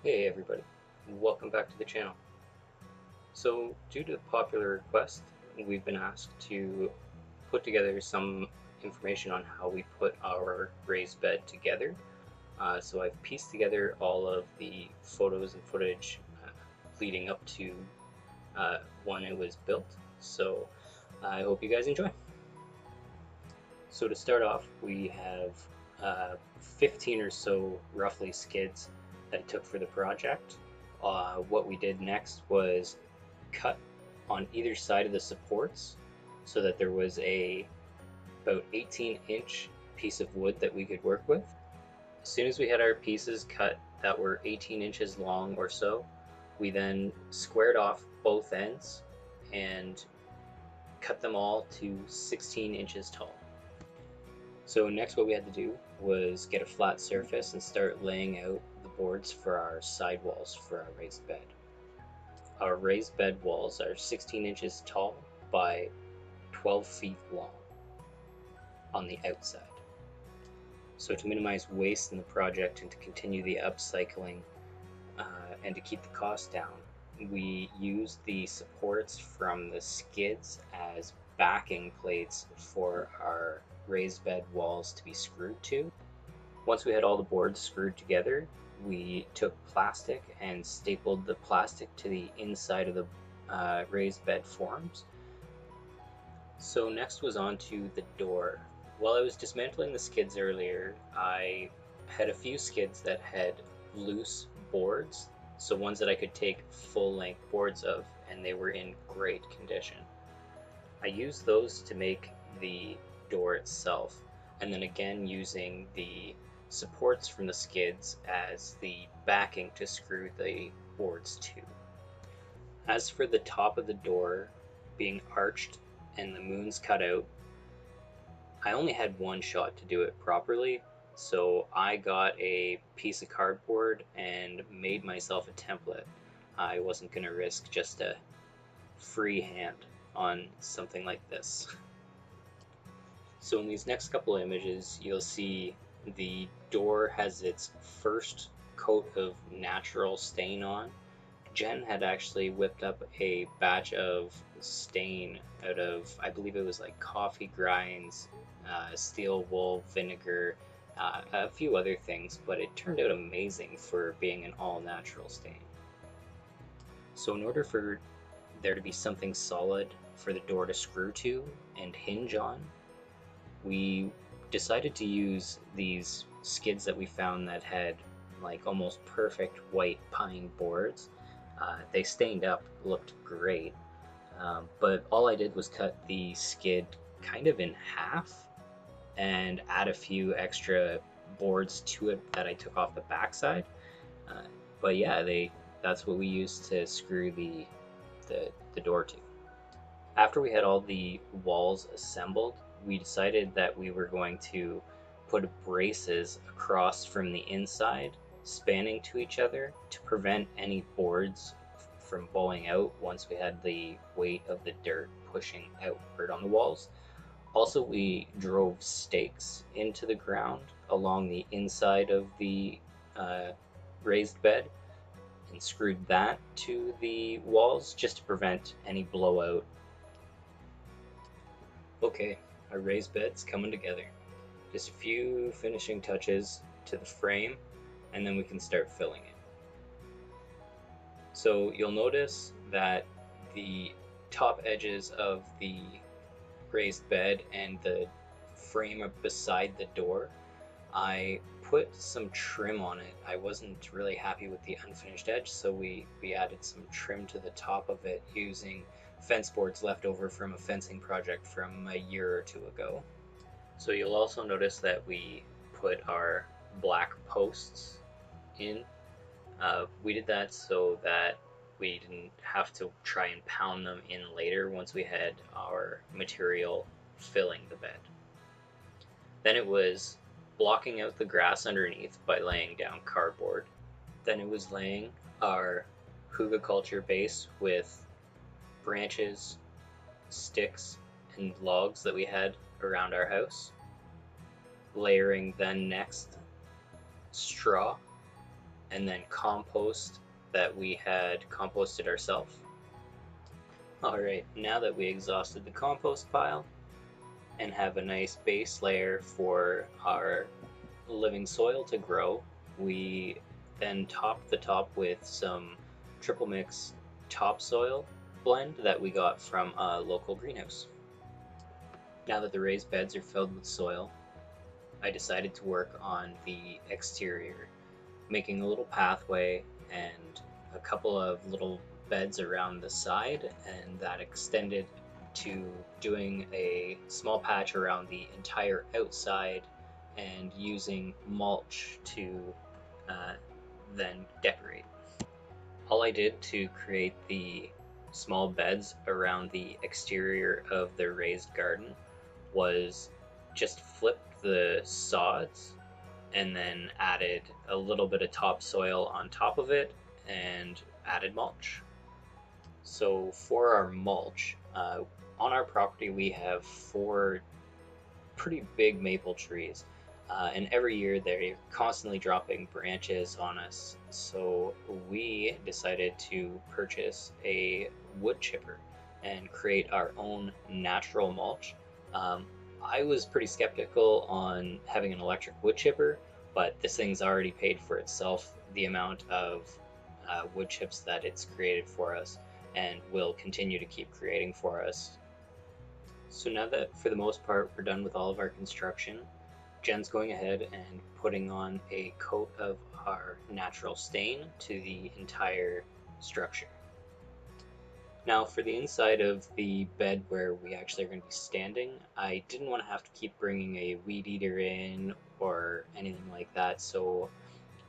Hey everybody, welcome back to the channel. So due to popular request, we've been asked to put together some information on how we put our raised bed together. So I've pieced together all of the photos and footage leading up to when it was built. So I hope you guys enjoy. So to start off, we have 15 or so roughly skids that it took for the project. What we did next was cut on either side of the supports so that there was a about 18-inch piece of wood that we could work with. As soon as we had our pieces cut that were 18 inches long or so, we then squared off both ends and cut them all to 16 inches tall. So next what we had to do was get a flat surface and start laying out the boards for our sidewalls for our raised bed. Our raised bed walls are 16 inches tall by 12 feet long on the outside. So to minimize waste in the project and to continue the upcycling and to keep the cost down, we used the supports from the skids as backing plates for our raised bed walls to be screwed to. Once we had all the boards screwed together, we took plastic and stapled the plastic to the inside of the raised bed forms. So next was on to the door. While I was dismantling the skids earlier, I had a few skids that had loose boards, so ones that I could take full-length boards of, and they were in great condition. I used those to make the door itself, and then again using the supports from the skids as the backing to screw the boards to. As for the top of the door being arched and the moons cut out, I only had one shot to do it properly, so I got a piece of cardboard and made myself a template. I wasn't going to risk just a free hand on something like this. So in these next couple of images, you'll see the door has its first coat of natural stain on. Jen had actually whipped up a batch of stain out of, I believe it was like coffee grinds, steel wool, vinegar, a few other things, but it turned out amazing for being an all-natural stain. So in order for there to be something solid for the door to screw to and hinge on, we decided to use these skids that we found that had like almost perfect white pine boards. They stained up, looked great, but all I did was cut the skid kind of in half and add a few extra boards to it that I took off the backside. But yeah, that's what we used to screw the door to. After we had all the walls assembled, we decided that we were going to put braces across from the inside, spanning to each other to prevent any boards from bowing out once we had the weight of the dirt pushing outward on the walls. Also, we drove stakes into the ground along the inside of the raised bed and screwed that to the walls just to prevent any blowout. Okay, our raised bed's coming together. Just a few finishing touches to the frame, and then we can start filling it. So you'll notice that the top edges of the raised bed and the frame up beside the door, I put some trim on it. I wasn't really happy with the unfinished edge, so we added some trim to the top of it using fence boards left over from a fencing project from a year or two ago. So you'll also notice that we put our black posts in. We did that so that we didn't have to try and pound them in later once we had our material filling the bed. Then it was blocking out the grass underneath by laying down cardboard. Then it was laying our hugelkultur base with branches, sticks, and logs that we had around our house. Layering then next straw, and then compost that we had composted ourselves. Alright, now that we exhausted the compost pile and have a nice base layer for our living soil to grow, we then topped the top with some triple mix topsoil blend that we got from a local greenhouse. Now that the raised beds are filled with soil, I decided to work on the exterior, making a little pathway and a couple of little beds around the side, and that extended to doing a small patch around the entire outside and using mulch to then decorate. All I did to create the small beds around the exterior of the raised garden was just flip the sods and then added a little bit of topsoil on top of it and added mulch. So for our mulch, on our property we have 4 pretty big maple trees, and every year they're constantly dropping branches on us. So we decided to purchase a wood chipper and create our own natural mulch. I was pretty skeptical on having an electric wood chipper, but this thing's already paid for itself, the amount of wood chips that it's created for us, and will continue to keep creating for us. So now that for the most part we're done with all of our construction, Jen's going ahead and putting on a coat of our natural stain to the entire structure. Now for the inside of the bed where we actually are going to be standing, I didn't want to have to keep bringing a weed eater in or anything like that, so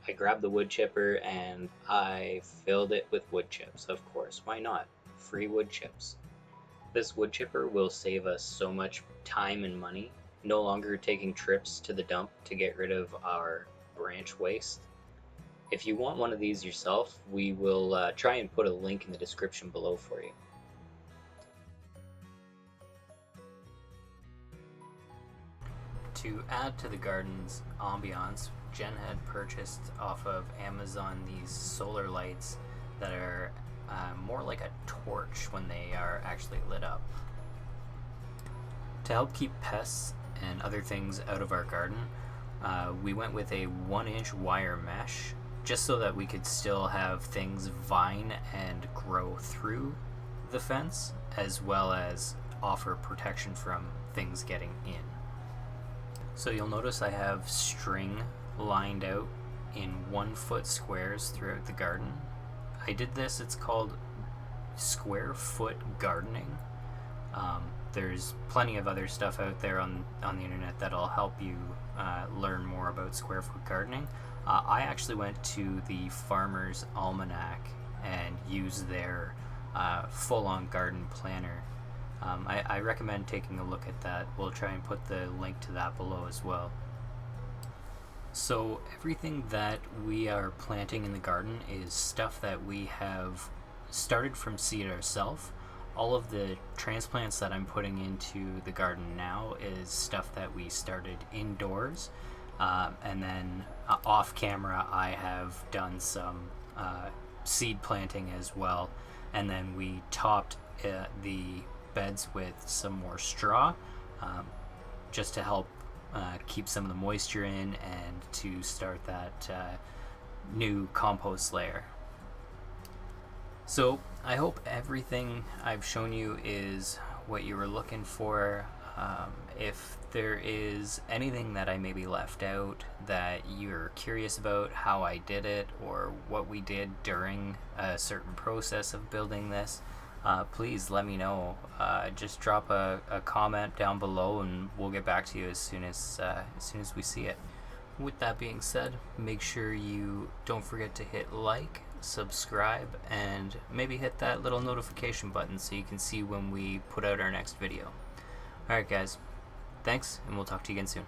I grabbed the wood chipper and I filled it with wood chips. Of course, why not? Free wood chips. This wood chipper will save us so much time and money, no longer taking trips to the dump to get rid of our branch waste. If you want one of these yourself, we will try and put a link in the description below for you. To add to the garden's ambiance, Jen had purchased off of Amazon these solar lights that are more like a torch when they are actually lit up. To help keep pests and other things out of our garden, we went with a 1-inch wire mesh, just so that we could still have things vine and grow through the fence, as well as offer protection from things getting in. So you'll notice I have string lined out in 1-foot squares throughout the garden. I did this, it's called square foot gardening. There's plenty of other stuff out there on the internet that'll help you learn more about square foot gardening. I actually went to the Farmer's Almanac and used their full-on garden planner. I recommend taking a look at that. We'll try and put the link to that below as well. So everything that we are planting in the garden is stuff that we have started from seed ourselves. All of the transplants that I'm putting into the garden now is stuff that we started indoors. And then off camera I have done some seed planting as well. And then we topped the beds with some more straw, just to help keep some of the moisture in and to start that new compost layer. So I hope everything I've shown you is what you were looking for. If there is anything that I maybe left out that you're curious about how I did it or what we did during a certain process of building this, please let me know. Just drop a comment down below and we'll get back to you as soon as we see it. With that being said, make sure you don't forget to hit like, subscribe, and maybe hit that little notification button so you can see when we put out our next video. Alright guys, thanks, and we'll talk to you again soon.